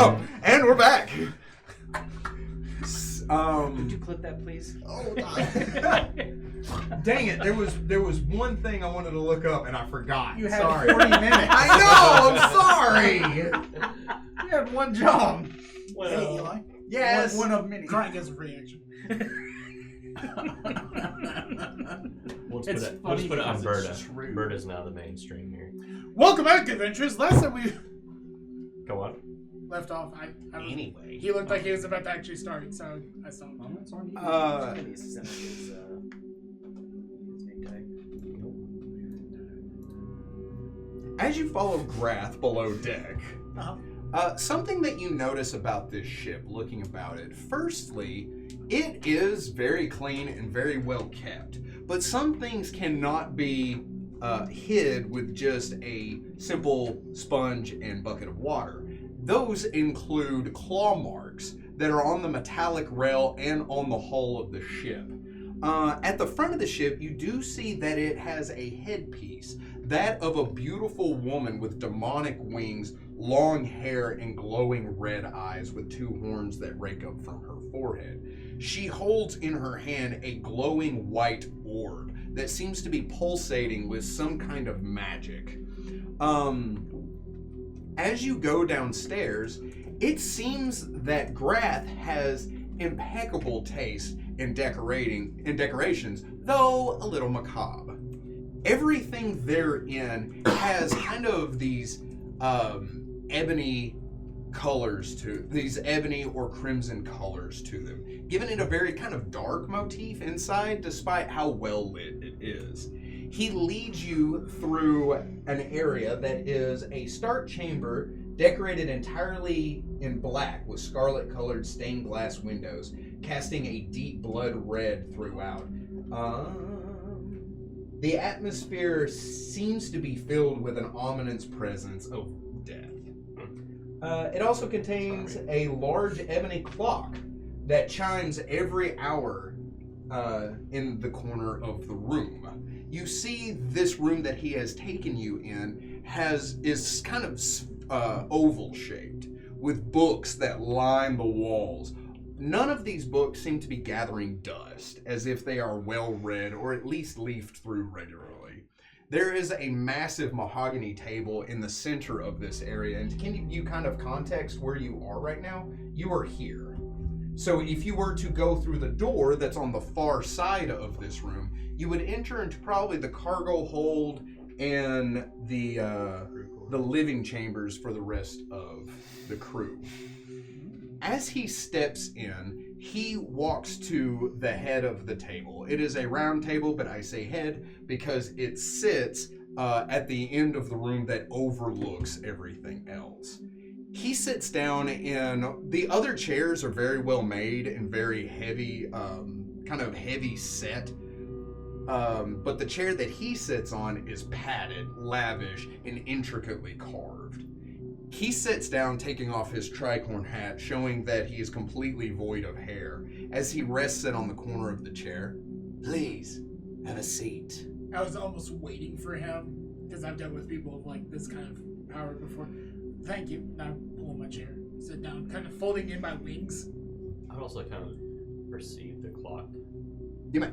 Oh, and we're back. Could you clip that, please? Oh, dang it! There was one thing I wanted to look up and I forgot. You had sorry. 40 minutes. I know. I'm sorry. You had one job. Well, Hey, Eli. Yes. One of many. Crying as a reaction. we'll It's just put it on funny 'cause it's Berta. rude. Berta's now the mainstream here. Welcome back, adventurers. Last time we Go on. left off, Anyway. he looked like he was about to actually start, so I stopped. It's on you. Maybe send his name tag. As you follow Grath below deck, Uh-huh. something that you notice about this ship, looking about it, firstly, it is very clean and very well kept, but some things cannot be hid with just a simple sponge and bucket of water. Those include claw marks that are on the metallic rail and on the hull of the ship. At the front of the ship, you do see that it has a headpiece, that of a beautiful woman with demonic wings, long hair, and glowing red eyes with two horns that rake up from her forehead. She holds in her hand a glowing white orb that seems to be pulsating with some kind of magic. As you go downstairs, it seems that Grath has impeccable taste in decorations, though a little macabre. Everything therein has kind of these ebony colors to these ebony or crimson colors to them, giving it a very kind of dark motif inside, despite how well lit it is. He leads you through an area that is a stark chamber decorated entirely in black with scarlet colored stained glass windows, casting a deep blood red throughout. The atmosphere seems to be filled with an ominous presence of death. It also contains a large ebony clock that chimes every hour in the corner of the room. You see this room that he has taken you in is kind of oval shaped with books that line the walls. None of these books seem to be gathering dust, as if they are well read or at least leafed through regularly. There is a massive mahogany table in the center of this area, and can you kind of context where you are right now? You are here. So if you were to go through the door that's on the far side of this room, you would enter into probably the cargo hold and the living chambers for the rest of the crew. As he steps in, he walks to the head of the table. It is a round table, but I say head because it sits at the end of the room that overlooks everything else. He sits down, and the other chairs are very well made and very heavy, kind of heavy set. But the chair that he sits on is padded, lavish, and intricately carved. He sits down, taking off his tricorn hat, showing that he is completely void of hair. As he rests it on the corner of the chair, "Please, have a seat." I was almost waiting for him, because I've dealt with people of like this kind of power before. Thank you. Now pull my chair, sit down, kind of folding in my wings. I'd also kind of perceive the clock. You may.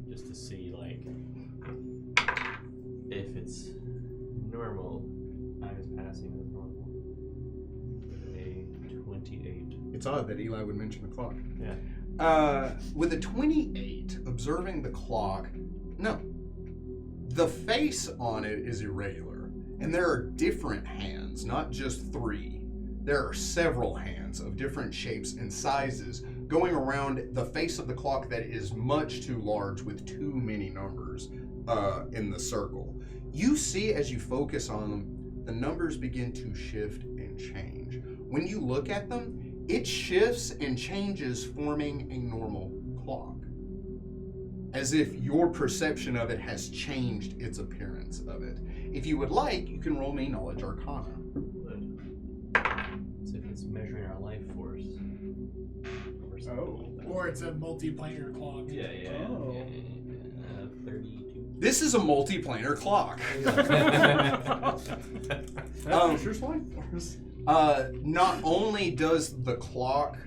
Just to see, like, if it's normal, time is passing as normal. A 28. It's odd that Eli would mention the clock. Yeah. With a 28, observing the clock, no. The face on it is irregular, and there are different hands, not just three. There are several hands of different shapes and sizes going around the face of the clock that is much too large with too many numbers in the circle. You see, as you focus on them, the numbers begin to shift and change. When you look at them, it shifts and changes, forming a normal clock, as if your perception of it has changed its appearance of it. If you would like, you can roll me Knowledge Arcana. As if it's measuring our life force. Or it's a multiplanar clock. Yeah. 32. This is a multiplanar clock. Sure, life force. Not only does the clock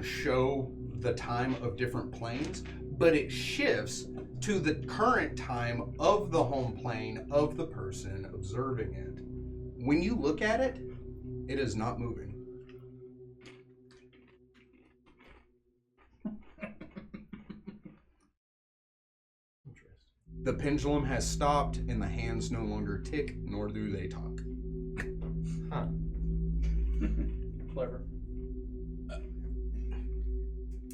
show the time of different planes, but it shifts to the current time of the home plane of the person observing it. When you look at it, it is not moving. The pendulum has stopped and the hands no longer tick, nor do they talk. Huh. Clever.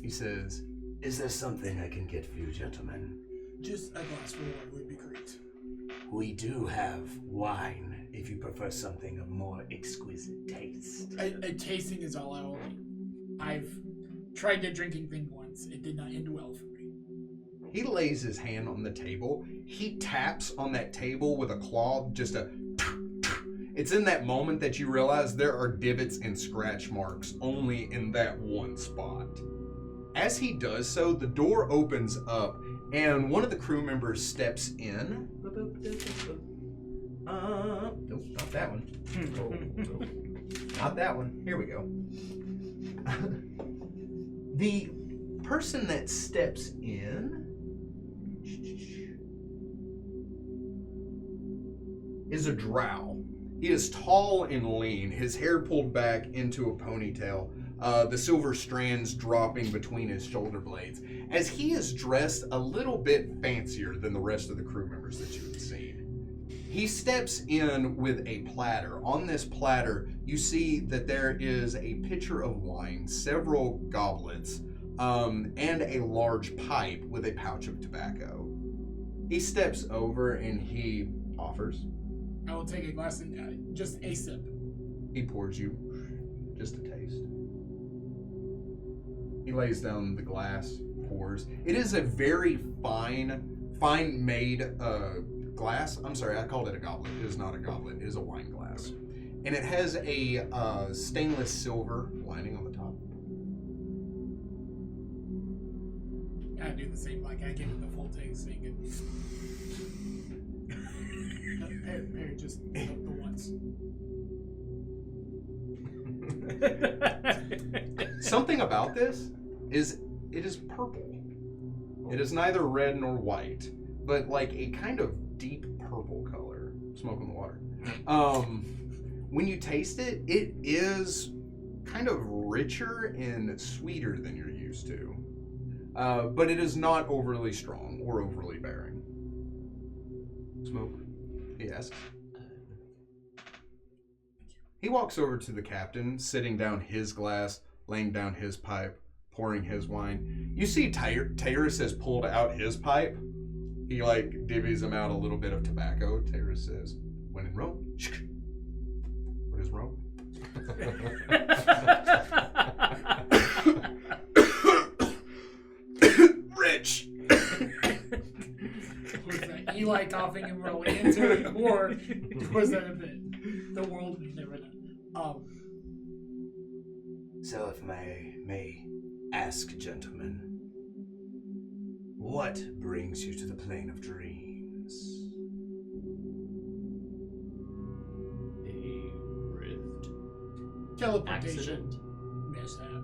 He says, Is there something I can get for you, gentlemen? Just a glass of water would be great. We do have wine, if you prefer something of more exquisite taste. A tasting is all I will need. I've tried the drinking thing once. It did not end well for me. he lays his hand on the table. He taps on that table with a claw, just a... It's in that moment that you realize there are divots and scratch marks only in that one spot. As he does so, the door opens up and one of the crew members steps in. Nope, not that one. Not that one. Here we go. The person that steps in is a drow. He is tall and lean, his hair pulled back into a ponytail, the silver strands dropping between his shoulder blades, as he is dressed a little bit fancier than the rest of the crew members that you have seen. He steps in with a platter. On this platter, you see that there is a pitcher of wine, several goblets, and a large pipe with a pouch of tobacco. He steps over and he offers. I will take a glass and just a sip. He pours you just a taste. He lays down the glass, pours. It is a very fine made glass. I'm sorry, I called it a goblet. It is not a goblet. It is a wine glass. And it has a stainless silver lining on the top. I do the same, like I give it the full tasting. Perry just the once. Something about this is it is purple. It is neither red nor white, but like a kind of deep purple color. Smoke on the water. When you taste it, it is kind of richer and sweeter than you're used to. But it is not overly strong or overly bearing. Smoke? He asks. He walks over to the captain, sitting down his glass, laying down his pipe, pouring his wine. You see Tyrus has pulled out his pipe. He divvies him out a little bit of tobacco. Tyrus says, when in Rome, what is Rome? Rich. Was that Eli coughing and rolling into it, or was that a bit? The world never know. So if I may ask, gentlemen, what brings you to the plane of dreams? A rift. Teleportation. Accident. Mishap.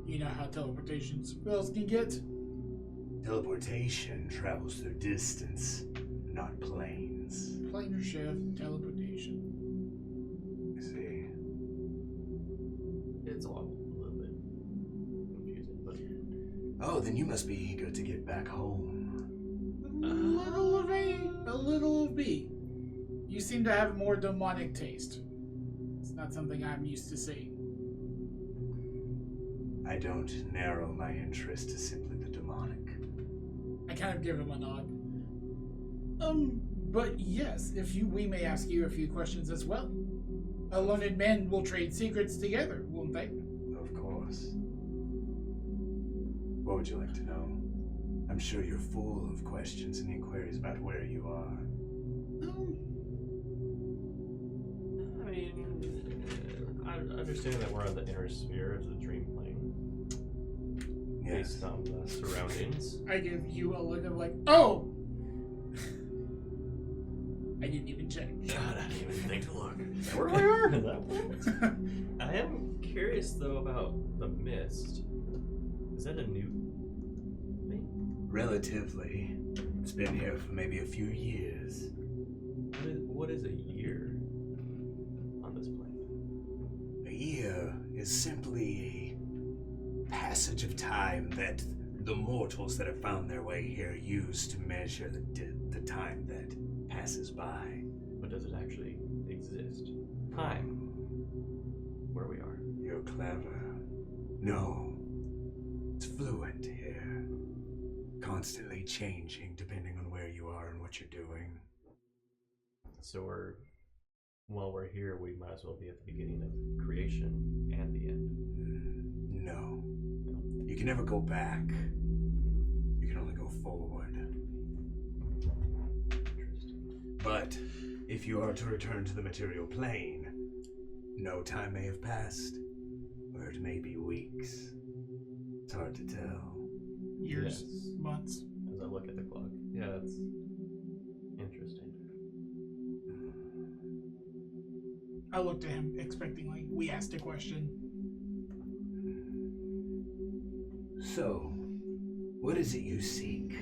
You know how teleportation spells can get? Teleportation travels through distance, not planes. Planar shift, teleportation. I see. It's a little bit confusing, but Oh, then you must be eager to get back home. A little of A, a little of B. You seem to have more demonic taste. It's not something I'm used to seeing. I don't narrow my interest to simply the demonic. I kind of give him a nod. But yes, we may ask you a few questions as well. A learned men will trade secrets together, won't they? Of course. What would you like to know? I'm sure you're full of questions and inquiries about where you are. I mean, I understand that we're on the inner sphere of the dream plane, Yes. based on the surroundings. I give you a look of oh! I didn't even check. God, I didn't even think to look. Where we are? Is that what? I am curious though about the mist. Is that a new thing? Relatively. It's been here for maybe a few years. What is a year on this planet? A year is simply a passage of time that the mortals that have found their way here use to measure the time that passes by. But does it actually exist? Time. Where we are. You're clever. No. It's fluent here. Constantly changing depending on where you are and what you're doing. So while we're here, we might as well be at the beginning of creation and the end. No. You can never go back. You can only go forward. Interesting. But if you are to return to the material plane, no time may have passed, or it may be weeks. It's hard to tell. Years, Yes. months. As I look at the clock. Yeah, that's interesting. I looked at him expecting, like, we asked a question. So, what is it you seek?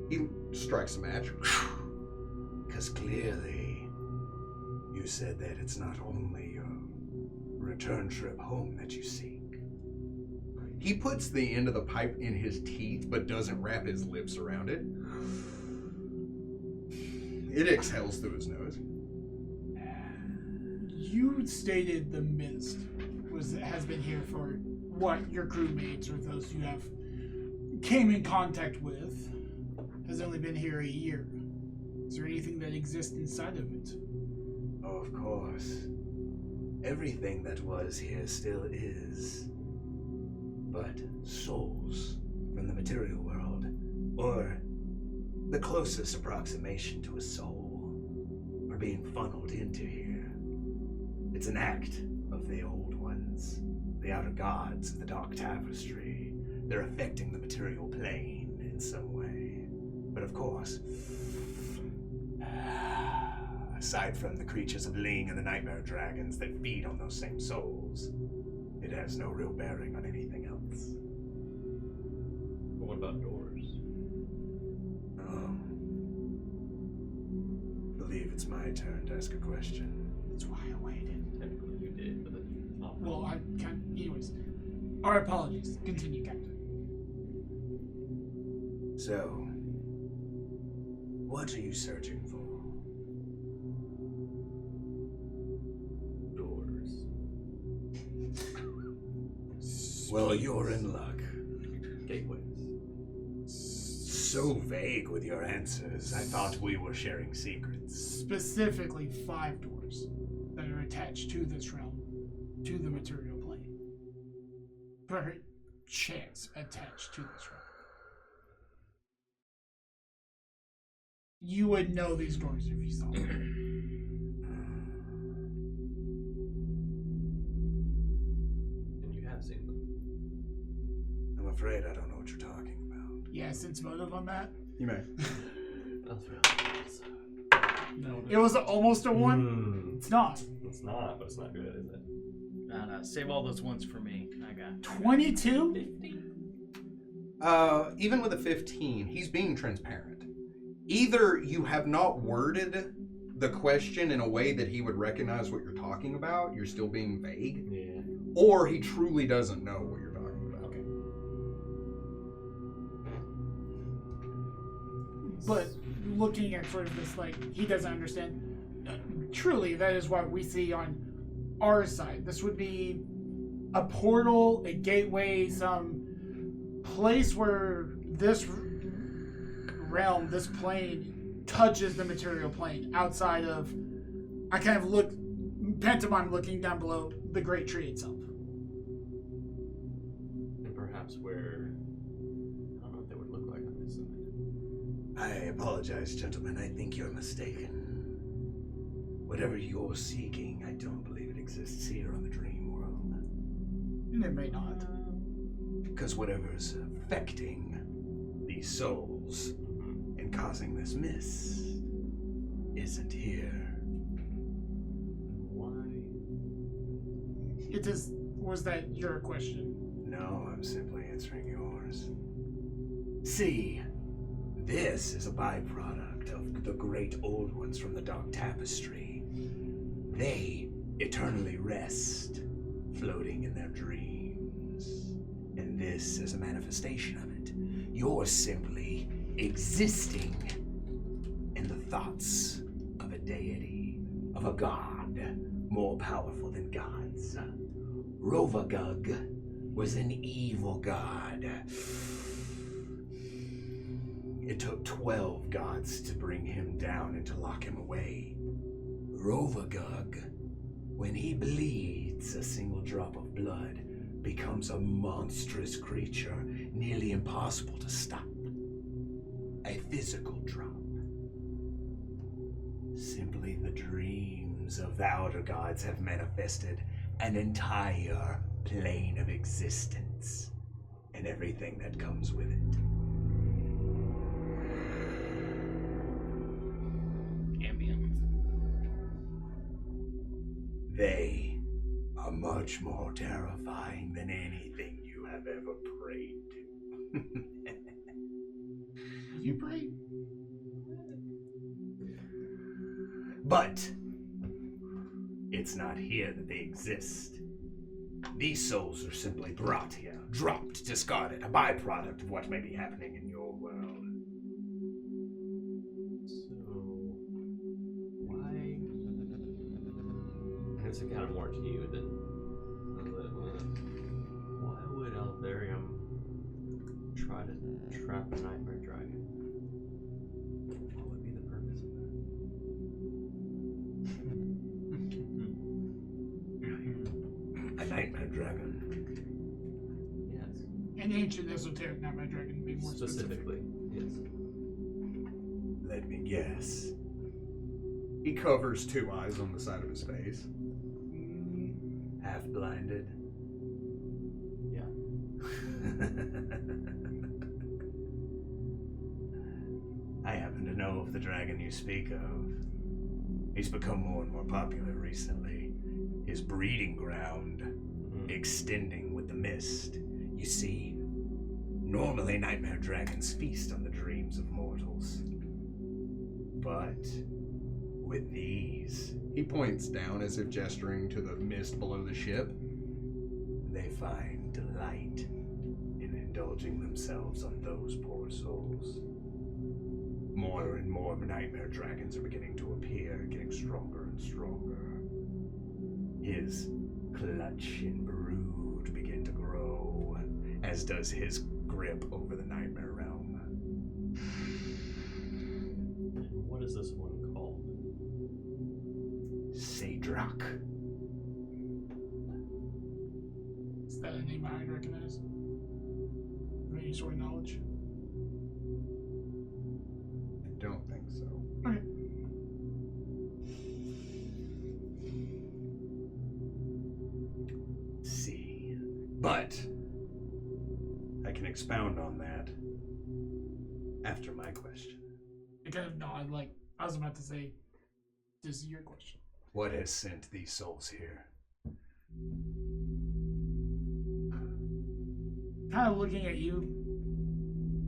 He strikes a match. Because clearly, you said that it's not only your return trip home that you seek. He puts the end of the pipe in his teeth, but doesn't wrap his lips around it. It exhales through his nose. You stated the mist has been here for what your crewmates or those you have came in contact with has only been here a year. Is there anything that exists inside of it? Oh, of course. Everything that was here still is. But souls from the material world, or the closest approximation to a soul, are being funneled into here. It's an act of the old ones, the outer gods of the dark tapestry. They're affecting the material plane in some way. But of course, aside from the creatures of Ling and the nightmare dragons that feed on those same souls, it has no real bearing on anything else. But what about doors? I believe it's my turn to ask a question. That's why I waited. Technically you did, but then Well, I can't. Anyways, our apologies. Continue, Captain. So, what are you searching for? doors. Well, you're in luck. Gateways. So vague with your answers. I thought we were sharing secrets. Specifically, 5 doors that are attached to this realm, to the material plane. Perchance attached to this realm. You would know these doors if you saw them. And you have seen them. I'm afraid I don't know what you're talking about. Yeah, sense motive on that. You may. That's really No, it was almost a 1. It's not. It's not, but it's not good, is it? No, save all those ones for me. I got 22. 50? Even with a 15, he's being transparent. Either you have not worded the question in a way that he would recognize what you're talking about, you're still being vague, Yeah. or he truly doesn't know what you're talking about. Okay. But looking at sort of this, like, he doesn't understand. Truly, that is what we see on our side. This would be a portal, a gateway, some place where this realm, this plane, touches the material plane outside of. I kind of look, pantomime looking down below the great tree itself. And perhaps where. I don't know what they would look like on this side. I apologize, gentlemen. I think you're mistaken. Whatever you're seeking, I don't believe it exists here on the dream world. And it may not. Because whatever's affecting these souls and causing this mist isn't here. Why? Was that your question? No, I'm simply answering yours. See, this is a byproduct of the great old ones from the Dark Tapestry. They eternally rest, floating in their dreams. And this is a manifestation of it. You're simply existing in the thoughts of a deity, of a god more powerful than gods. Rovagug was an evil god. It took 12 gods to bring him down and to lock him away. Rovagug, when he bleeds a single drop of blood, becomes a monstrous creature, nearly impossible to stop. A physical drop. Simply the dreams of the outer gods have manifested an entire plane of existence and everything that comes with it. Ambient. They are much more terrifying than anything you have ever prayed to. You pray? But it's not here that they exist. These souls are simply brought here, dropped, discarded, a byproduct of what may be happening in your world. So, why? It's kind of more to you than why would Alvarium try to trap a nightmare dragon? What would be the purpose of that? A nightmare dragon. Yes. An ancient esoteric nightmare dragon, being more Specifically, yes. Let me guess. He covers 2 eyes on the side of his face. Half blinded. Yeah. I happen to know of the dragon you speak of. He's become more and more popular recently. His breeding ground extending with the mist. You see, normally nightmare dragons feast on the dreams of mortals. But with these, He points down as if gesturing to the mist below the ship. they find delight in indulging themselves on those poor souls. More and more nightmare dragons are beginning to appear, getting stronger and stronger. His clutch and brood begin to grow, as does his grip over the nightmare realm. And what is this one called? Sadrak. Is that a name I'd recognize? Of any sort of knowledge? I don't think so. Okay. See. But I can expound on that after my question. I kind of nod, like I was about to say, this is your question. What has sent these souls here? Kind of looking at you,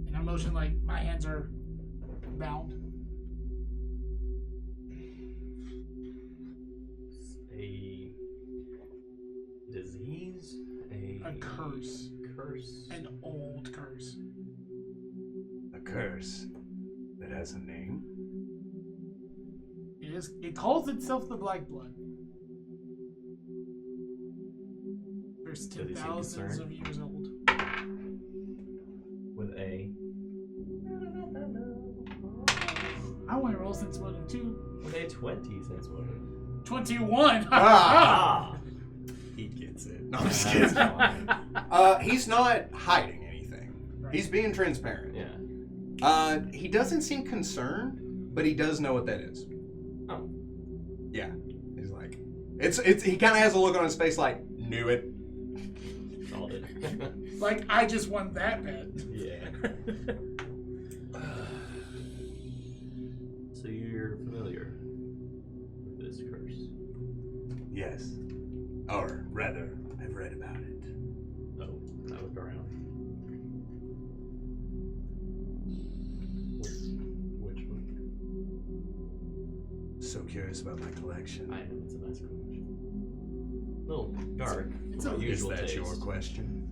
and I'm motioning like my hands are bound. A disease? A curse. Curse? An old curse. A curse that has a name? It calls itself the Black Blood. There's Does he seem 10,000s concerned? of years old. With A. I want to roll sense motive too. With a 20 sense motive. 21! Ah! He gets it. No, I'm just That's kidding. fine. He's not hiding anything. Right. He's being transparent. Yeah. He doesn't seem concerned, but he does know what that is. Oh. Yeah. He's like, it's. He kind of has a look on his face like, knew it. Solved it. Like, I just want that bad. Yeah. So you're familiar Yes. Or rather, I've read about it. Oh, I look around. Which book? So curious about my collection. I am. It's a nice collection. A little dark. It's for my a- Is usual that taste. your question?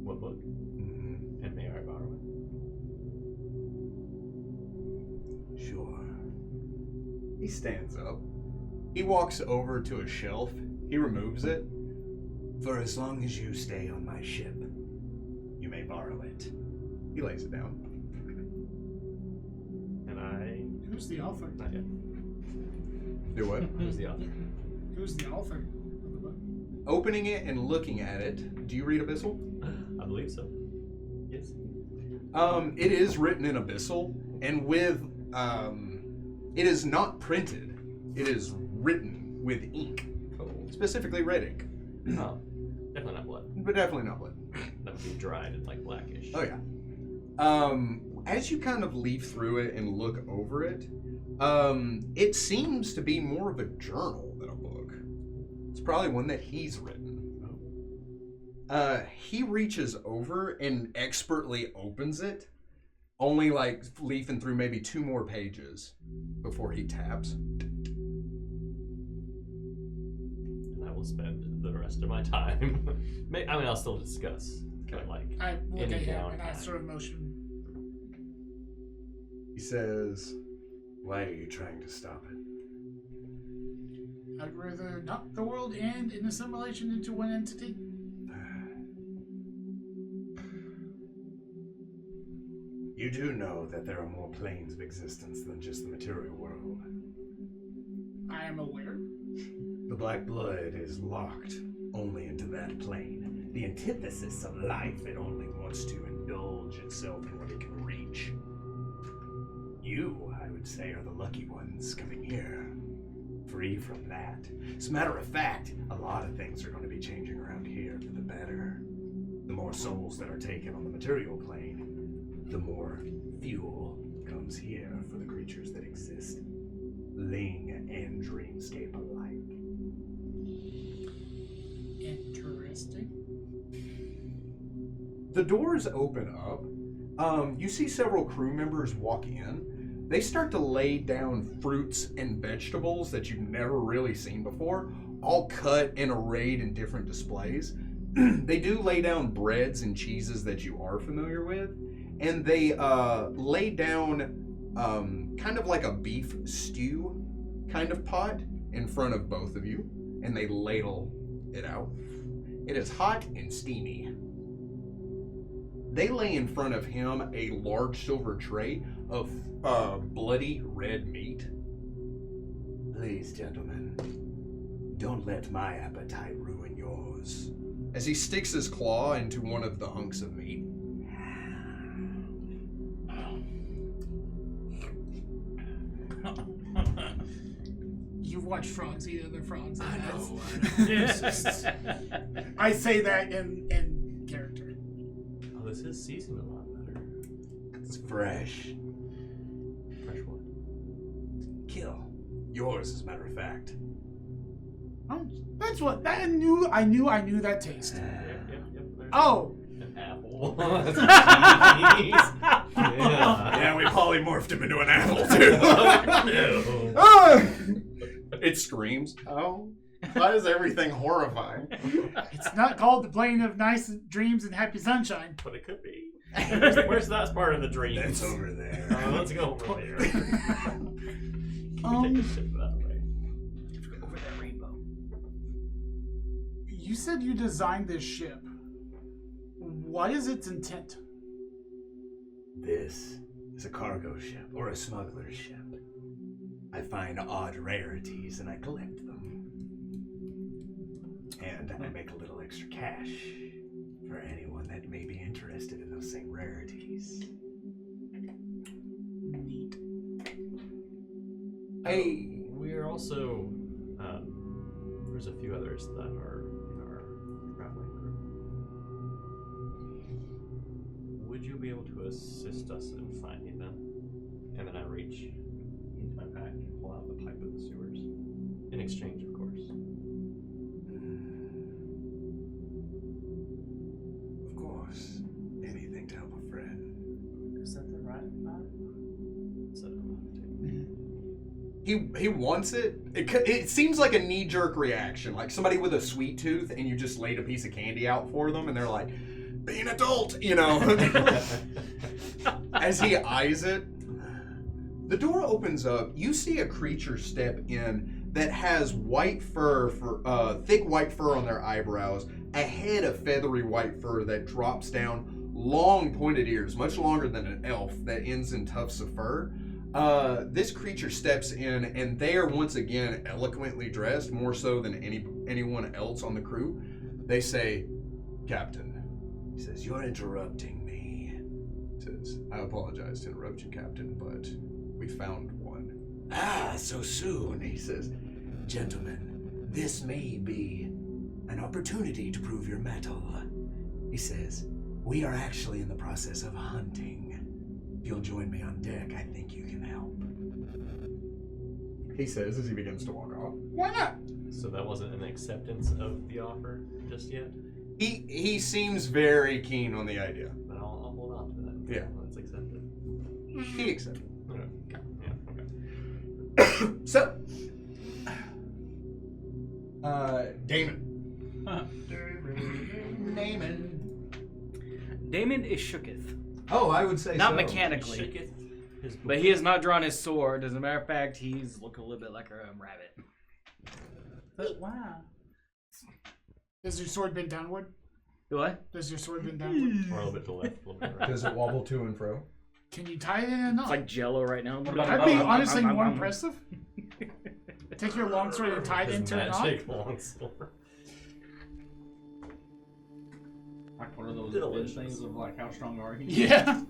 What book? Mm-hmm. And may I borrow it? Sure. He stands up. He walks over to a shelf. He removes it. For as long as you stay on my ship, you may borrow it. He lays it down. And I. Who's the author? Not yet. Do what? Who's the author? Who's the author of the book? Opening it and looking at it. Do you read Abyssal? I believe so. Yes. It is written in Abyssal, and with it is not printed. It is written with ink, Cool. specifically red ink, Oh, definitely not blood. but definitely not blood. That would be dried and like blackish. Oh yeah. As you kind of leaf through it and look over it, it seems to be more of a journal than a book. It's probably one that he's written. He reaches over and expertly opens it, only like leafing through maybe 2 more pages before he taps. And I will spend the rest of my time. I'll still discuss. But like, I look Any at him and I downtime. sort of motion. He says, Why are you trying to stop it? I'd rather not the world end in assimilation into one entity. You do know that there are more planes of existence than just the material world. I am aware. The black blood is locked only into that plane. The antithesis of life, it only wants to indulge itself in what it can reach. You, I would say, are the lucky ones coming here. Free from that. As a matter of fact, a lot of things are going to be changing around here for the better. The more souls that are taken on the material plane, the more fuel comes here for the creatures that exist. Ling and Dreamscape alike. Interesting. the doors open up. You see several crew members walk in. They start to lay down fruits and vegetables that you've never really seen before, all cut and arrayed in different displays. They do lay down breads and cheeses that you are familiar with, and they lay down kind of like a beef stew kind of pot in front of both of you, and they ladle it out. It is hot and steamy. They lay in front of him a large silver tray of bloody red meat. Please, gentlemen, don't let my appetite ruin yours. As he sticks his claw into one of the hunks of meat. You've watched frogs eat other frogs. I know. I say that in character. Oh, this is seasoned a lot better. It's fresh. Fresh what? Kill. Yours, as a matter of fact. Oh, that's what I knew that taste. Yep. There's Oh, an apple. That's cheese. Yeah. Yeah, we polymorphed him into an apple, too. No. Ah! It screams. Oh, why is everything horrifying? it's not called the plane of nice dreams and happy sunshine. But it could be. Where's that part of the dream? That's over there. Let's go over there. Can we take this ship that way? Over that rainbow. You said you designed this ship. What is its intent? This is a cargo ship, or a smuggler's ship. I find odd rarities and I collect them. And I make a little extra cash for anyone that may be interested in those same rarities. Neat. Hey, We are also. There's a few others that are in our traveling group. Would you be able to assist us in finding them? And then I reach into my pack and pull out the pipe of the sewers In exchange, of course. Of course. Anything to help a friend. Is that the right vibe? So, He wants it. It seems like a knee-jerk reaction, like somebody with a sweet tooth, and you just laid a piece of candy out for them, and they're like, "Be an adult," you know. As he eyes it, the door opens up. You see a creature step in that has white fur, thick white fur on their eyebrows, a head of feathery white fur that drops down, long pointed ears, much longer than an elf, that ends in tufts of fur. This creature steps in, and they are once again eloquently dressed, more so than anyone else on the crew. They say, "Captain." He says, "You're interrupting me." Says, "I apologize to interrupt you, Captain, but we found one." "Ah, so soon," he says. "Gentlemen, this may be an opportunity to prove your mettle." He says, "We are actually in the process of hunting. If you'll join me on deck, I think you can help." He says as he begins to walk off. Why not? so that wasn't an acceptance of the offer just yet? He seems very keen on the idea. But I'll hold on to that. Yeah. Let's accept it. He accepted. Okay. Yeah, okay. So, Damon. Damon is shooketh. Oh, I would say Not so. mechanically. Shaketh his But he has not drawn his sword. As a matter of fact, he's looking a little bit like a rabbit. But wow. Does your sword bend downward? Do I? Does your sword bend downward? Or a little bit to the left, a little bit to the right. Does it wobble to and fro? Can you tie it in a knot? It's like Jello right now. That'd be honestly more impressive. Take your longsword and tie it His into a knot. magic longsword. Like one of those Delicious. things of like, how strong are you? Yeah.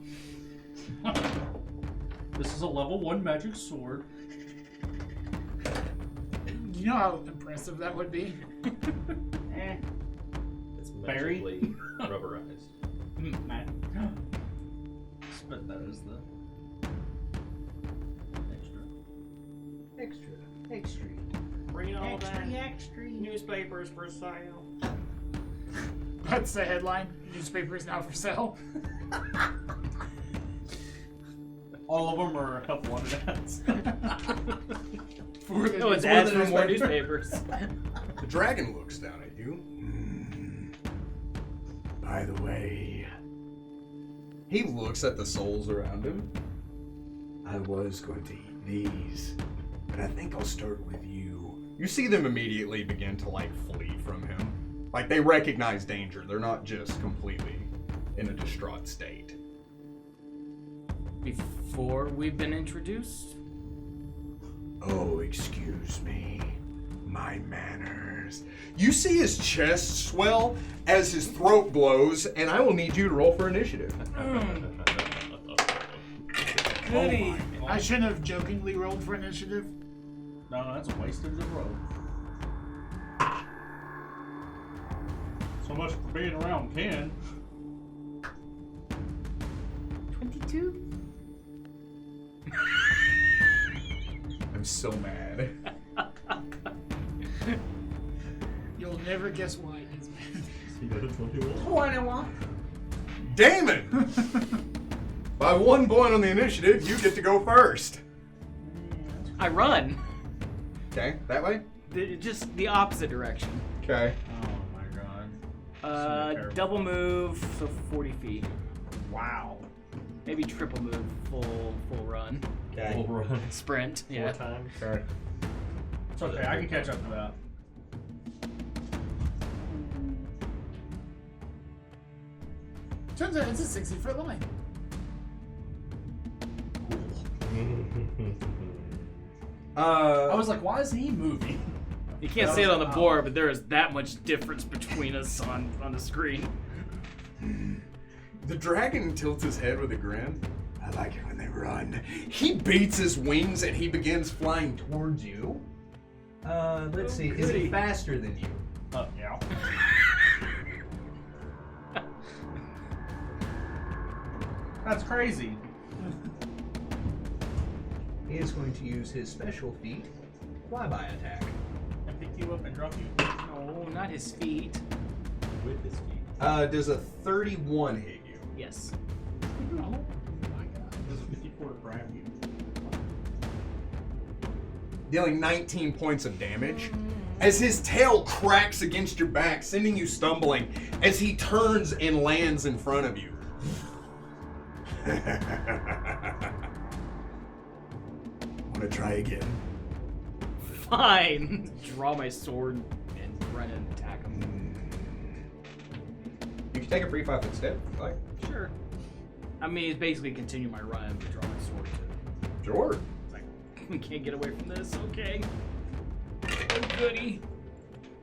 This is a level 1 magic sword. You know how impressive that would be. Eh. It's Barry? magically rubberized. Matt. But that is the extra. Extra. Bring all Extra. newspapers for sale. That's the headline. Newspaper is now for sale. All of them are a couple hundred ads. For the No, it's for ads the for more newspaper. newspapers. The dragon looks down at you. By the way, He looks at the souls around him. I was going to eat these, but I think I'll start with you. You see them immediately begin to flee from him. Like they recognize danger. They're not just completely in a distraught state. Before we've been introduced? Oh, excuse me. My manners. You see his chest swell as his throat blows, and I will need you to roll for initiative. Goody. I shouldn't have jokingly rolled for initiative. No, that's a wastage of roll. So much for being around Ken. 22? I'm so mad. You'll never guess why he's mad. He got a 21. 21. Damon! By 1 point on the initiative, you get to go first. I run. Okay, that way? Just the opposite direction. Okay. Oh my god. terrible. Double move, so 40 feet. Wow. Maybe triple move, full run. Okay. Full run. Sprint, 4 yeah. times. Okay. It's okay, I can catch up to that. Turns out it's a 60-foot line. I was like, why is he moving? You can't see it on the board, but there is that much difference between us on the screen. The dragon tilts his head with a grin. I like it when they run. He beats his wings and he begins flying towards you. Let's see. Is he faster than you? Yeah. That's crazy. He is going to use his special feat, flyby attack. you up and drop you? No, not his feet. With his feet. Does a 31 hit you? Yes. Oh my god. Does a 54 grab you? Dealing 19 points of damage. As his tail cracks against your back, sending you stumbling, as he turns and lands in front of you. Wanna try again? Fine. Draw my sword and run and attack him. You can take a free 5-foot step, if you like. Sure. I mean, it's basically continue my run, but draw my sword to. Sure. It's like, we can't get away from this. Okay. Oh, goody.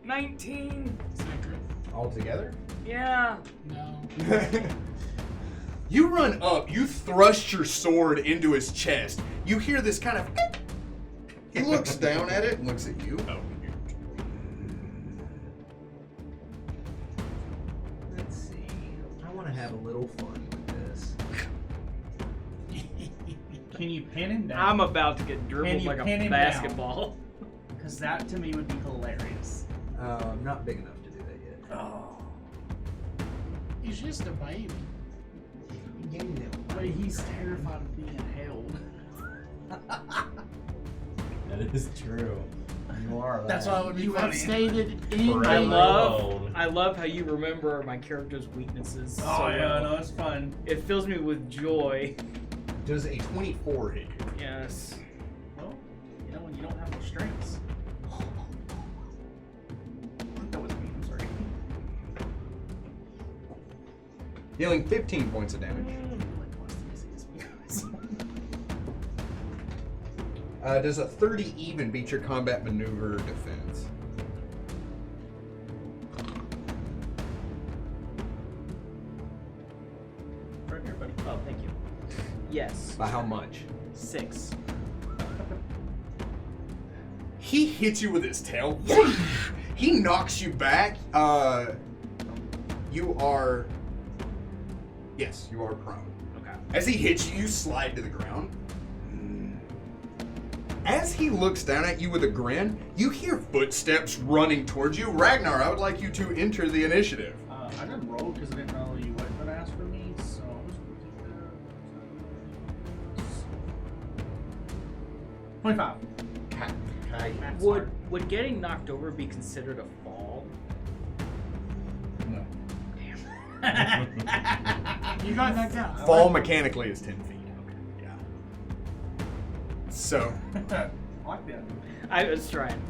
19. Is that good? All together? Yeah. No. You run up, you thrust your sword into his chest. You hear this kind of. He looks down at it and looks at you. Let's see. I want to have a little fun with this. Can you pin him down? I'm about to get dribbled you like a pin him basketball. Because that to me would be hilarious. I'm not big enough to do that yet. Oh. He's just a baby. But he's terrified of being held. That is true. You are. That's why it would be You have funny. stated in Forever. I love, alone. I love how you remember my character's weaknesses. Oh so yeah, well. no, it's fun. It fills me with joy. Does a 24 hit you? Yes. Well, you know when you don't have no strengths. That was me. I'm sorry. Dealing 15 points of damage. Does a 30 even beat your combat maneuver defense? Right here, buddy. Oh, thank you. Yes. By how much? 6. He hits you with his tail. He knocks you back. You are. Yes, you are prone. Okay. As he hits you, you slide to the ground. As he looks down at you with a grin, you hear footsteps running towards you. Ragnar, I would like you to enter the initiative. I didn't roll because I didn't know you weren't going to ask for me, so I was going to take that. 25. Math's hard. Would getting knocked over be considered a fall? No. You got knocked out. Fall mechanically is 10 feet. Yeah. So, I like that. I was trying.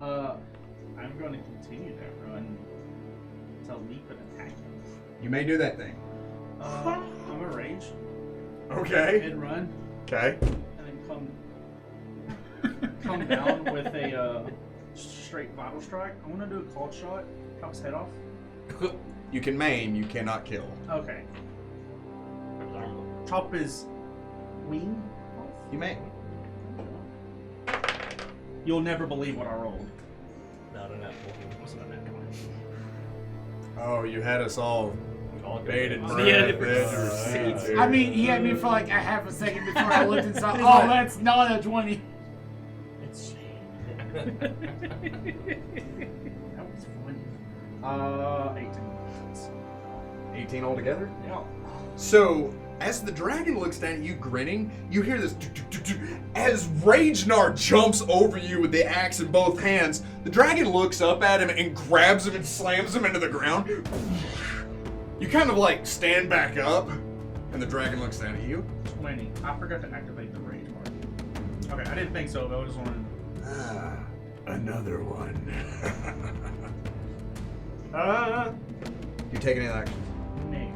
I'm going to continue that run to leap and attack him. you may do that thing. I'm a rage Okay. and run Okay. and then come down with a straight vital strike. I want to do a cold shot, chop his head off. You can maim, you cannot kill. Okay. Chop his wing off. You may. You'll never believe what I rolled. Not enough. Wasn't a net 20. Oh, you had us all baited. Yeah, I mean, he had me for like a half a second before I looked and saw, oh, that's not a 20. It's that was fun. 18. 18 altogether? Yeah. So, as the dragon looks down at you grinning, you hear this as Ragnar jumps over you with the axe in both hands. The dragon looks up at him and grabs him and slams him into the ground. You kind of like stand back up, and the dragon looks down at you. 20. I forgot to activate the rage part. Okay, I didn't think so, but I just wanted. Another one. You take any actions? Nay.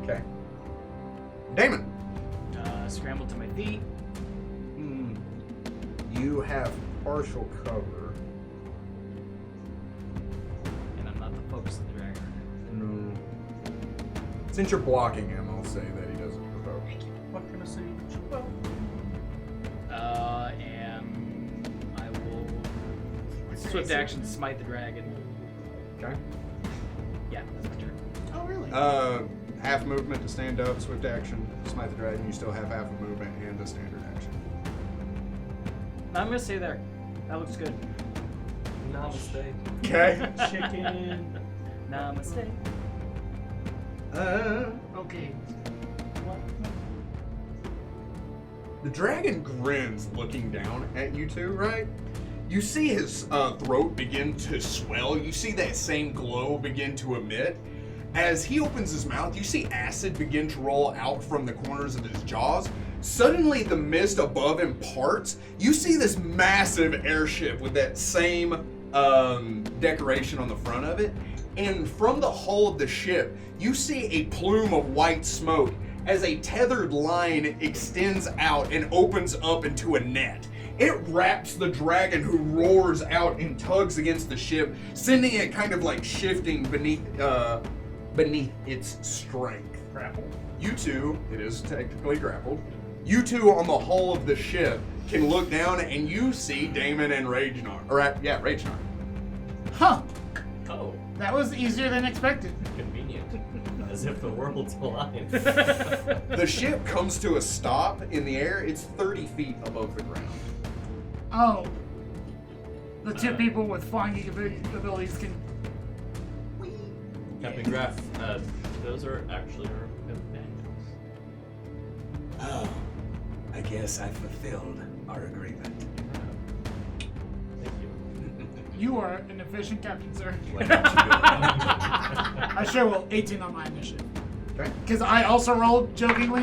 Okay. Damon, Scramble to my feet. you have partial cover. And I'm not the focus of the dragon. No. Since you're blocking him, I'll say that he doesn't provoke. What can I say? Well, And I will swift action smite the dragon. Okay. Yeah, that's my turn. Oh, really? Half movement to stand up, swift action, smite the dragon. You still have half a movement and a standard action. I'm gonna stay there. That looks good. Namaste. Okay. Chicken. Namaste. Okay. The dragon grins looking down at you two, right? You see his throat begin to swell. You see that same glow begin to emit. As he opens his mouth, you see acid begin to roll out from the corners of his jaws. Suddenly, the mist above him parts. You see this massive airship with that same decoration on the front of it. And from the hull of the ship, you see a plume of white smoke as a tethered line extends out and opens up into a net. It wraps the dragon, who roars out and tugs against the ship, sending it kind of like shifting beneath its strength. Grapple. You two, it is technically grappled. You two on the hull of the ship can look down and you see Damon and Ragnar. Ragnar. Huh. Oh, That was easier than expected. convenient. As if the world's alive. The ship comes to a stop in the air. It's 30 feet above the ground. Oh. The two people with flying abilities can. Captain Graff, those are actually our companions. Oh, I guess I fulfilled our agreement. Thank you. You are an efficient captain, sir. Why don't you go? I sure will. 18 on my initiative. Okay. Because I also rolled jokingly.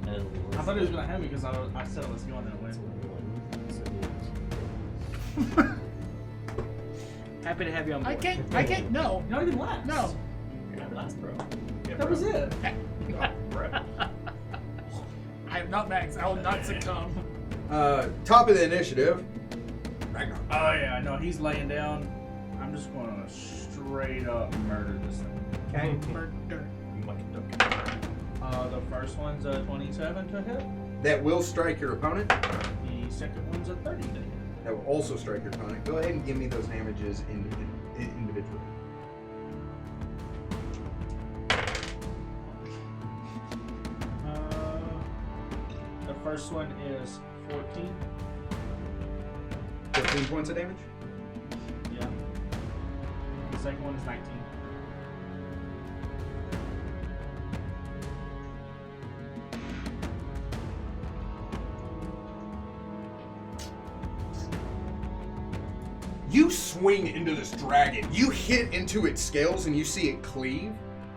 And I thought he was gonna have me because I said I was going that way. Happy to have you on board. I can't, no. Not even last. No. You're not last, bro. Yeah, That was it. I am not Max. I will not succumb. Top of the initiative. Ragnar. Oh yeah, no, he's laying down. I'm just going to straight up murder this thing. Okay. Murder. The first one's a 27 to hit. That will strike your opponent. The second one's a 30 to hit. That will also strike your opponent. Go ahead and give me those damages individually. The first one is 14. 14 points of damage. Yeah. The second one is 19. You swing into this dragon. You hit into its scales and you see it cleave.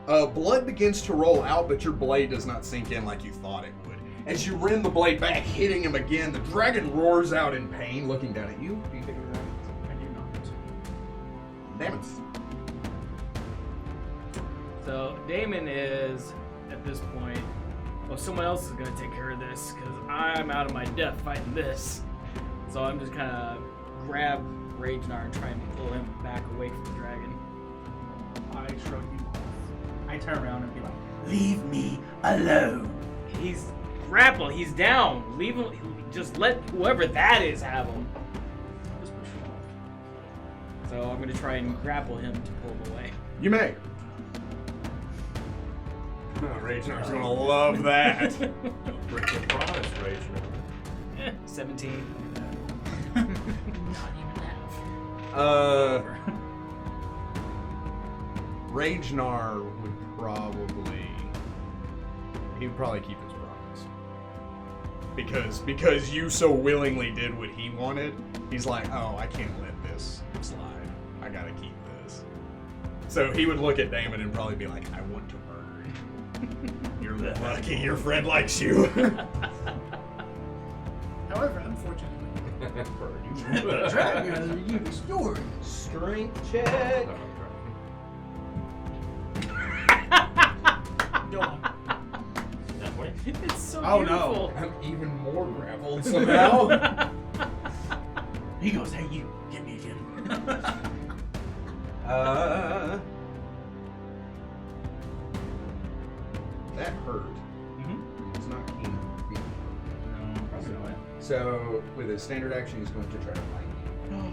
Blood begins to roll out, but your blade does not sink in like you thought it would. As you rend the blade back, hitting him again, the dragon roars out in pain, looking down at you. Do you think of that? I do not. Damn it. So Damon is at this point. Well, someone else is gonna take care of this because I'm out of my depth fighting this. So I'm just kind of grab Ragnar and try and pull him back away from the dragon. I shrug you off. I turn around and be like, "Leave me alone." He's grappled. He's down. Leave him. Just let whoever that is have him. Just push him off. So I'm gonna try and grapple him to pull him away. You may. Oh, Ragnar's gonna love that. Don't break your promise, Ragnar. 17. Not even half. Ragnar would probably keep his promise. Because you so willingly did what he wanted, he's like, oh, I can't let this slide. I gotta keep this. So he would look at Damon and probably be like, I want to murder him. You're lucky your friend likes you. However, unfortunately. Strength check. Go on. It's so Oh, beautiful. no. I'm even more grappled somehow. He goes, "Hey, you, get me again." That hurt. Mm-hmm. It's not keen. No, probably not. So, with his standard action, he's going to try to fight you.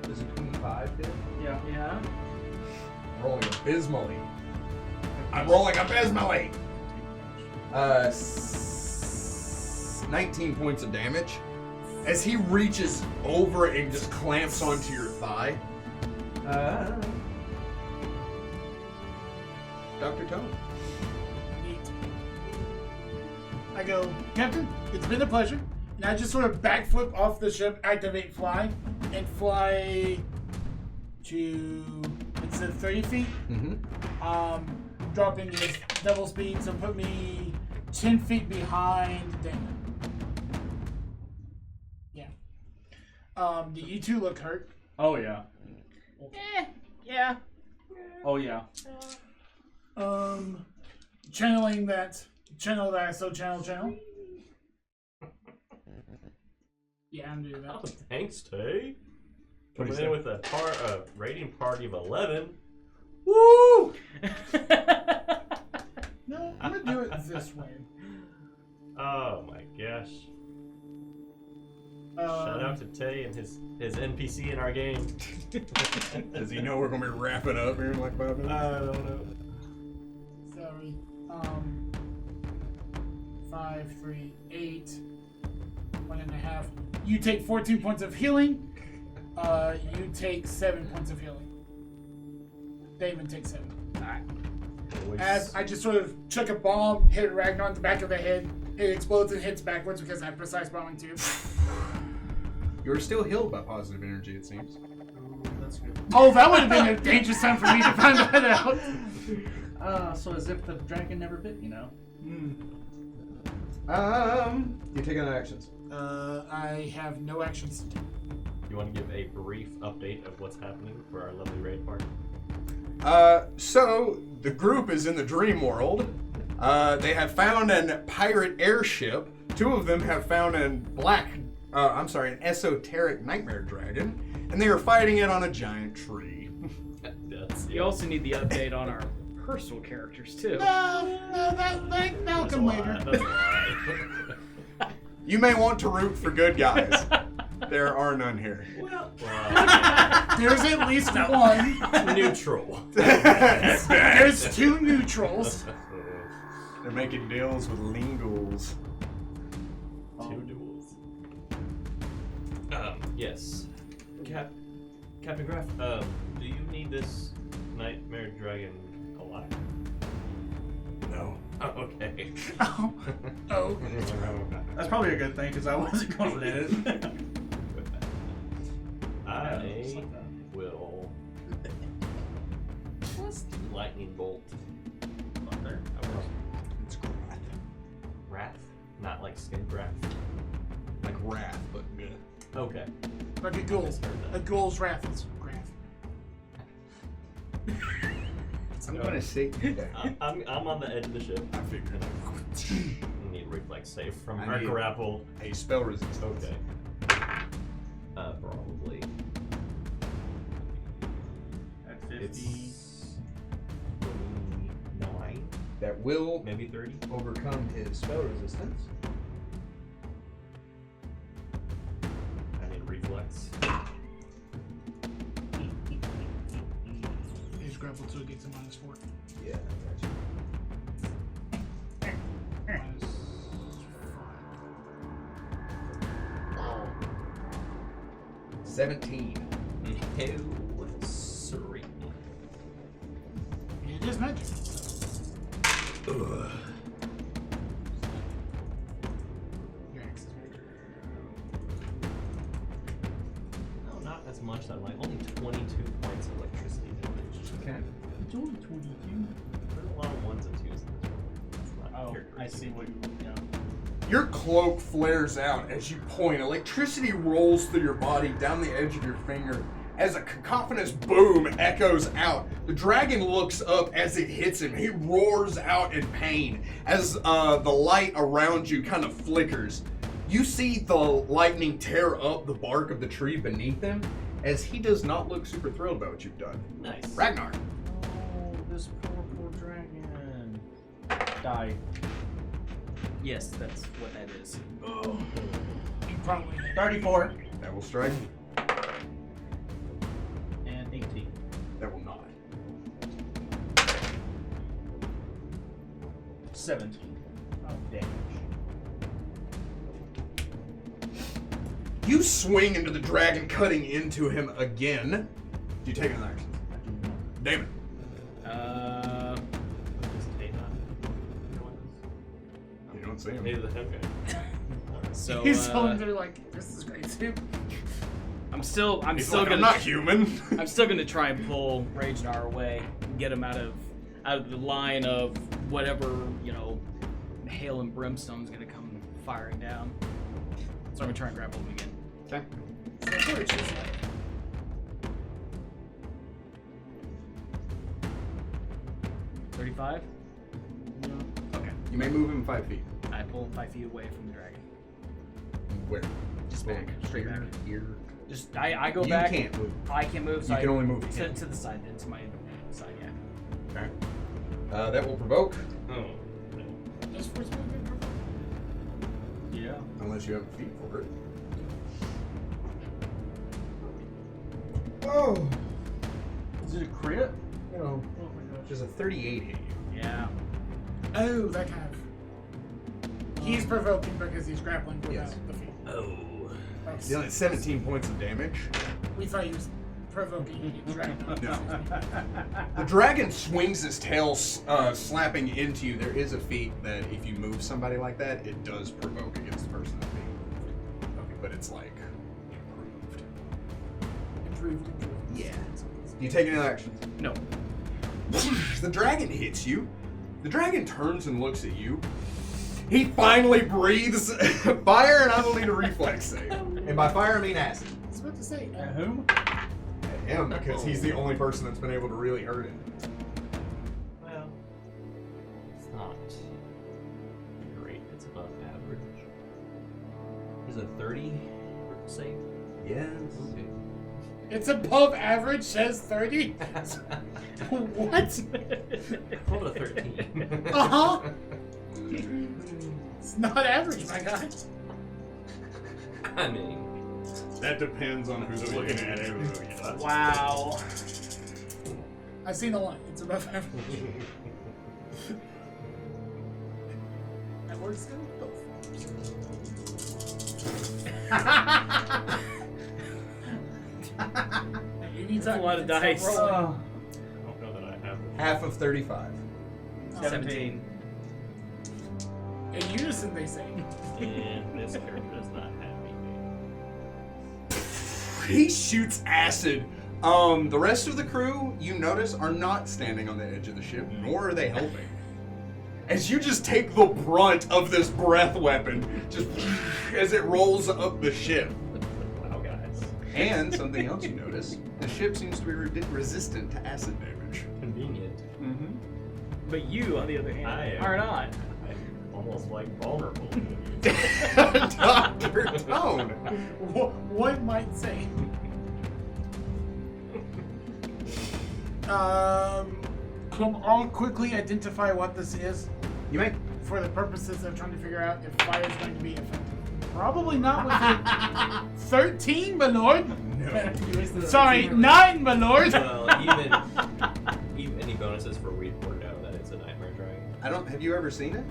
Does a 25 hit? Yeah. Yeah. Rolling abysmally. I'm rolling abysmally! 19 points of damage. as he reaches over and just clamps onto your thigh. Dr. Tone. Neat. I go, Captain, it's been a pleasure. And I just sort of backflip off the ship, activate fly, and fly to, instead of 30 feet, dropping this double speed, so put me 10 feet behind Damon. Yeah. Do you two look hurt? Oh yeah. Yeah. Oh yeah. Channeling that. Channel. Yeah, I'm doing that. Oh, thanks, Tay. What do you Coming in say? with a rating party of 11. Woo! No, I'm gonna do it this way. Oh my gosh. Shout out to Tay and his NPC in our game. Does he know we're gonna be wrapping up here in like 5 minutes? I don't know. Sorry. 5, 3, 8, 1.5. You take 14 points of healing. You take 7 points of healing. Damon takes 7. Alright. As I just sort of chuck a bomb, hit Ragnar in the back of the head. It explodes and hits backwards because I have precise bombing too. You're still healed by positive energy, it seems. That's good. Oh, that would have been a dangerous time for me to find that out. So as if the dragon never bit, you know. You take any actions? I have no actions to take. You want to give a brief update of what's happening for our lovely raid party? So the group is in the dream world. They have found an pirate airship. 2 of them have found an esoteric nightmare dragon, and they are fighting it on a giant tree. You also need the update on our personal characters too. No, that'll come later. That's a lie. You may want to root for good guys. There are none here. Well, There's at least one. neutral. There's 2 neutrals. They're making deals with lingals. 2 duels. Yes. Captain Graff, do you need this nightmare dragon alive? No. Oh, okay. Oh. That's probably a good thing because I wasn't going to let it. I will lightning bolt. Not there. It's Wrath. Wrath? Not like skin wrath. Like Wrath, but good. Okay. Like a ghoul. A ghoul's wrath is wrath. I'm gonna shake you down. I'm on the edge of the ship. I figured. I need a reflex save from I our need- grapple. A spell resistance. Okay. Probably. At 50. It's 29, That will maybe 30. overcome his spell resistance. I need reflex. His grapple 2 gets a -4. Yeah, Minus 17. No, sorry. 5. It is magic. Ugh. Your axe is magic. No, not as much. That like only 22 points of electricity damage. Okay. It's only 22. There's a lot of 1s and 2s in this world. That's not Oh, characteristic. I see what you. Yeah. Your cloak flares out as you point. Electricity rolls through your body down the edge of your finger as a cacophonous boom echoes out. The dragon looks up as it hits him. He roars out in pain as the light around you kind of flickers. You see the lightning tear up the bark of the tree beneath him as he does not look super thrilled about what you've done. Nice. Ragnar. Oh, this poor dragon. Die. Yes, that's what that is. You probably 34 That will strike. and 18. That will not. 17 of damage. You swing into the dragon, cutting into him again. Do you take an action? Damon. You don't see him. Okay. So He's telling they're like, this is great too. I'm still He's still like, gonna I'm not human. I'm still gonna try and pull Ragenar away, and get him out of the line of whatever, hail and brimstone's gonna come firing down. So I'm gonna try and grapple him again. Okay. So Torch is like, 35. Okay. You may move him 5 feet. I pull him 5 feet away from the dragon. Where? Just back, straight back. Here. Just I go You back. can't move. I can't move. So You can I- only move to, him. to the side. Then to my side. Yeah. Okay. That will provoke, Oh. is first movement perfect? Yeah. unless you have a feat for it. Oh. Is it a crit? You know, Oh my gosh. does a 38 hit you? Yeah. Oh, that kind of. He's provoking because he's grappling without Yes. the feet. Oh. That's- Dealing 17 points of damage. We thought he was provoking the dragon. No. The dragon swings his tail, slapping into you. There is a feat that if you move somebody like that, it does provoke against the person that's being moved. Okay, but it's like improved. Improved. Yeah. You take any actions? No. The dragon hits you. The dragon turns and looks at you. He finally breathes fire, and I will need a reflex save. And by fire, I mean acid. I was about to say, At whom? At him, because he's the only person that's been able to really hurt him. Well, it's not great. It's above average. Is it 30 save? Yes. Okay. it's above average, says 30? What? Rolled a 13. Uh-huh. It's not average, my guy. I mean, That depends on who's looking at it. Wow. I've seen the line. It's above average. That works in both. That's a lot of dice. I don't know that I have the Half of 35. 17. In unison, they say. And this character does not have me. He shoots acid. The rest of the crew, you notice, are not standing on the edge of the ship, nor are they helping. As you just take the brunt of this breath weapon, just as it rolls up the ship. Wow, guys. And something else you notice, the ship seems to be resistant to acid damage. Convenient. Mm-hmm. But you, on the other hand, I am. are not. I'm almost like vulnerable. Dr. Tone. One might say. Can I'll quickly identify what this is You may. for the purposes of trying to figure out if fire is going to be effective. Probably not with it. 13, my lord. No. Sorry, 9, my lord. Well, even any bonuses for we've worked out that it's a nightmare dragon. Have you ever seen it?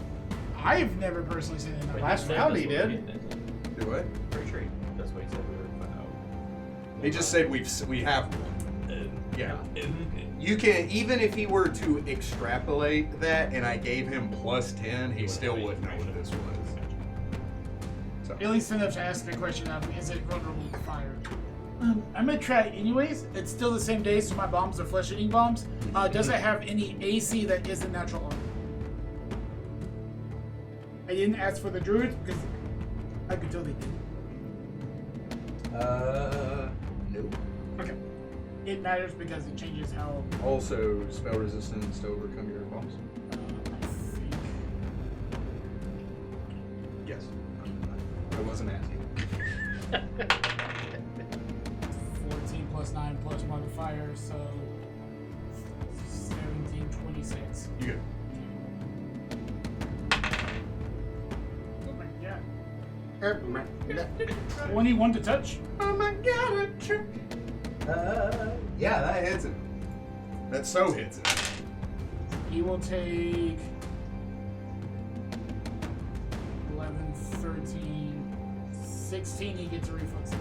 I've never personally seen it. But Last he said round that's he what did. did. Do what? Free trade. That's what he said we were about. He just said we have one. Yeah. Okay. You can, even if he were to extrapolate that and I gave him plus 10, he still wouldn't know what this was. So, At least enough to ask the question of, is it vulnerable to fire? I'm gonna try it anyways. It's still the same day, so my bombs are flesh-eating bombs. Does it have any AC that isn't natural armor? I didn't ask for the druids because I could tell they did. no. Okay. It matters because it changes how. Also, spell resistance to overcome your bombs. I think. Yes. I wasn't asking. 14 plus 9 plus modifier, so 17, 26. You good. Oh my god. 21 to touch. Oh my god, a trick. Yeah, that hits it. That so hits it. He will take 11, 13, 16, he gets a reflex.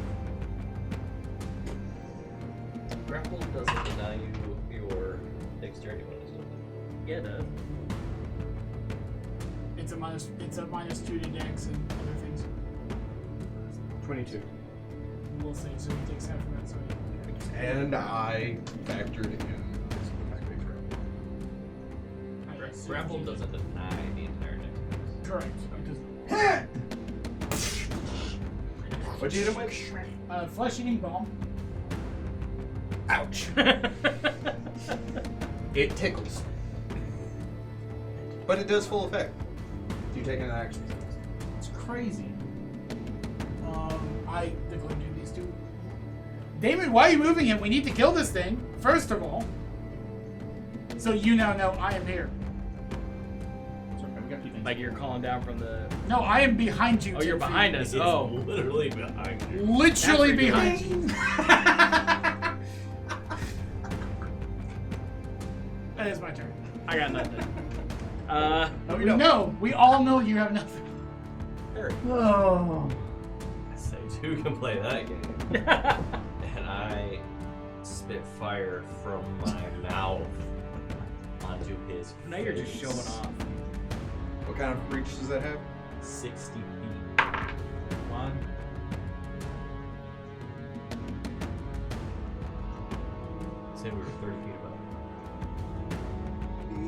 Grapple doesn't deny you your dexterity bonus, does it? Yeah, it does. It's a minus 2 to dex and other things. 22. We'll say, so he takes half of that, so And I factored in my big grapple. Grapple doesn't deny the entire dex bonus. Correct. What'd you hit him with? Flesh-eating bomb. Ouch. It tickles. But it does full effect. Do you take an action? It's crazy. I declare to these two. Damon, why are you moving him? We need to kill this thing, first of all. So you now know I am here. It's okay, we got 2 things. Like you're calling down from the. No, I am behind you. Oh, you're 10 feet. behind us. It's Oh. literally behind you. Literally That's behind you. That is my turn. I got nothing. No, you don't. We all know you have nothing. Oh. I say two can play that game. And I spit fire from my mouth onto his Now you're just face. showing off. What kind of reach does that have? 60 feet. One. Say we were 30 feet above.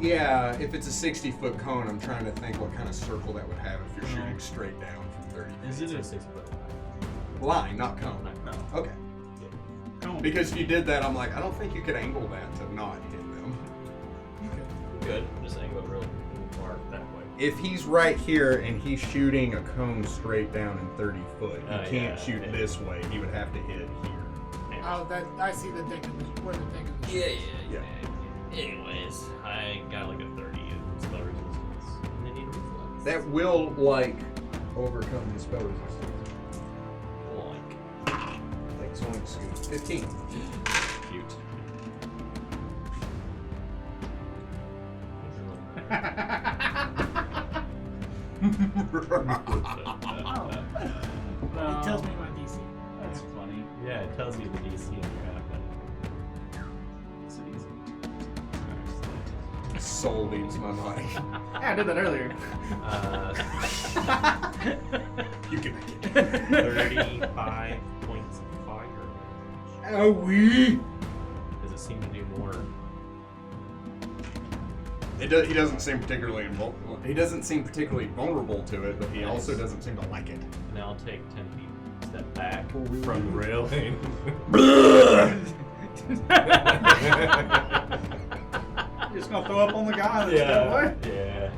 Yeah, if it's a 60-foot cone, I'm trying to think what kind of circle that would have if you're shooting straight down from 30 feet. Is it a 6-foot Line, not cone. line? No. Okay. Come on. Because if you did that, I'm like, I don't think you could angle that to not hit them. Good. I'm just saying go real far that way. If he's right here and he's shooting a cone straight down in 30 foot, he Oh, can't yeah, shoot yeah. this way. He would have to hit here. Oh, that I see the dick of the where the dick of the Yeah. Anyways, I got like a 30 in spell resistance. And they need a reflex. That will, like, overcome the spell resistance. Like, so excuse 15. Cute. It tells me my DC. That's funny. Yeah, it tells you the DC and your happen. It's easy. Soul leaves my body. Yeah, I did that earlier. You can make it. 35 points of fire. Owie! Does it seem to do more? He doesn't seem particularly invulnerable. He doesn't seem particularly vulnerable to it, but he also doesn't seem to like it. And I'll take 10 feet step back from the railing. You're just gonna throw up on the guy that's Yeah.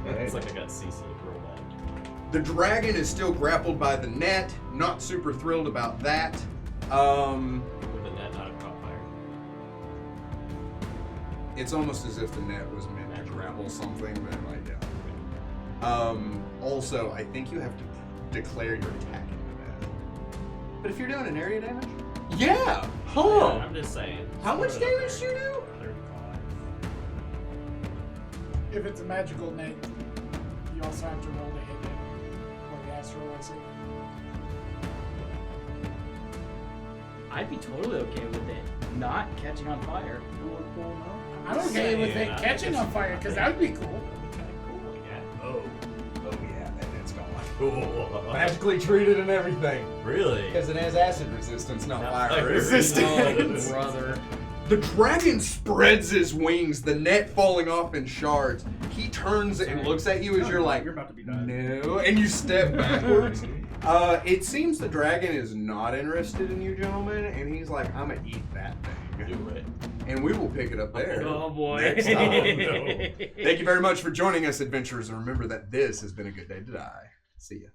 It's like I got CC real bad. The dragon is still grappled by the net. Not super thrilled about that. With the net not have caught fire. It's almost as if the net was meant to grapple something, but like, yeah. Also, I think you have to declare your attack into that. But if you're doing an area damage? Yeah! Huh! I'm just saying. How much Put it up damage do there. you do? 35. If it's a magical net, you also have to roll to hit it. Or the astral, I see. I'd be totally okay with it not catching on fire. I'm okay with it Yeah, catching on fire, because that would be cool. Cool, yeah. Oh yeah, that net's gone. Cool. Magically treated and everything. Really? Because it has acid resistance, not Not fire fire resistance. Oh, brother. The dragon spreads his wings, the net falling off in shards. He turns and looks at you as you're like, You're about to be done. no, and you step backwards. It seems the dragon is not interested in you gentlemen, and he's like, I'm gonna eat that thing. Do it. And we will pick it up there. Oh boy. Next time. Thank you very much for joining us, adventurers, and remember that this has been a good day to die. See ya.